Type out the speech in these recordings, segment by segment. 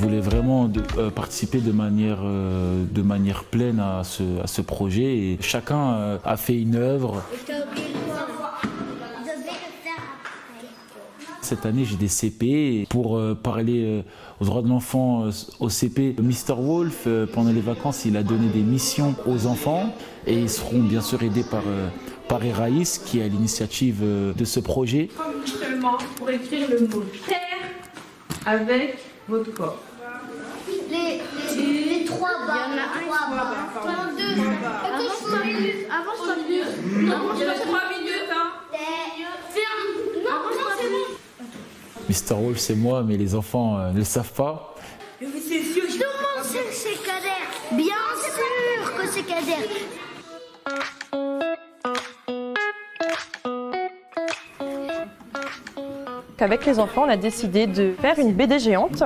voulais vraiment participer de manière pleine à ce projet et chacun a fait une œuvre. Cette année, j'ai des CP pour parler aux droits de l'enfant au CP. Mr. Wolf, pendant les vacances, il a donné des missions aux enfants et ils seront bien sûr aidés par Eraïs qui est à l'initiative de ce projet. Seulement pour écrire le mot terre avec votre corps. Les trois bas. Il y en a un, deux. Avance 3 minutes. Non, il reste 3 minutes, hein. Non, c'est bon. Mr. Wolf, c'est moi, mais les enfants ne le savent pas. Tout le monde sait que c'est Kader. Bien sûr que c'est Kader. Avec les enfants, on a décidé de faire une BD géante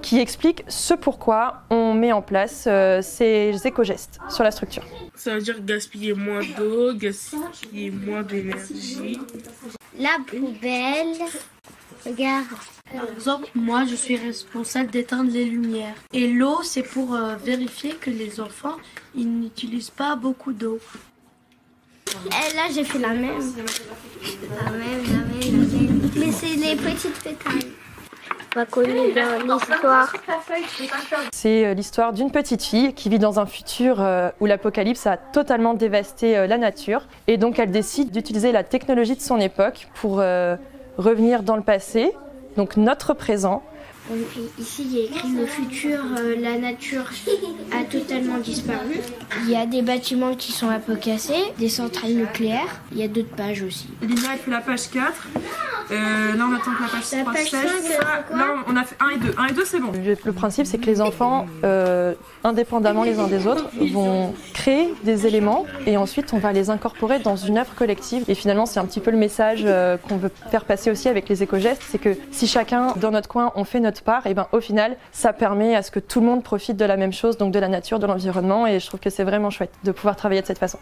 qui explique ce pourquoi on met en place ces éco-gestes sur la structure. Ça veut dire gaspiller moins d'eau, gaspiller moins d'énergie. La poubelle. Regarde. Par exemple, moi je suis responsable d'éteindre les lumières. Et l'eau, c'est pour vérifier que les enfants ils n'utilisent pas beaucoup d'eau. Et là, j'ai fait la même. La même. Mais c'est les petites pétales. On va connaître dans l'histoire. C'est l'histoire d'une petite fille qui vit dans un futur où l'apocalypse a totalement dévasté la nature. Et donc elle décide d'utiliser la technologie de son époque pour revenir dans le passé, donc notre présent. Ici, il y a écrit le futur, la nature a totalement disparu. Il y a des bâtiments qui sont un peu cassés, des centrales nucléaires. Il y a d'autres pages aussi. Lina, elle fait la page 4. Là, on attend que la page 3 La page 5, là, on a fait 1 et 2. 1 et 2, c'est bon. Le principe, c'est que les enfants, indépendamment les uns des autres, vont créer des éléments et ensuite on va les incorporer dans une œuvre collective. Et finalement, c'est un petit peu le message qu'on veut faire passer aussi avec les éco-gestes, c'est que si chacun, dans notre coin, on fait notre part, et ben au final, ça permet à ce que tout le monde profite de la même chose, donc de la nature, de l'environnement, et je trouve que c'est vraiment chouette de pouvoir travailler de cette façon.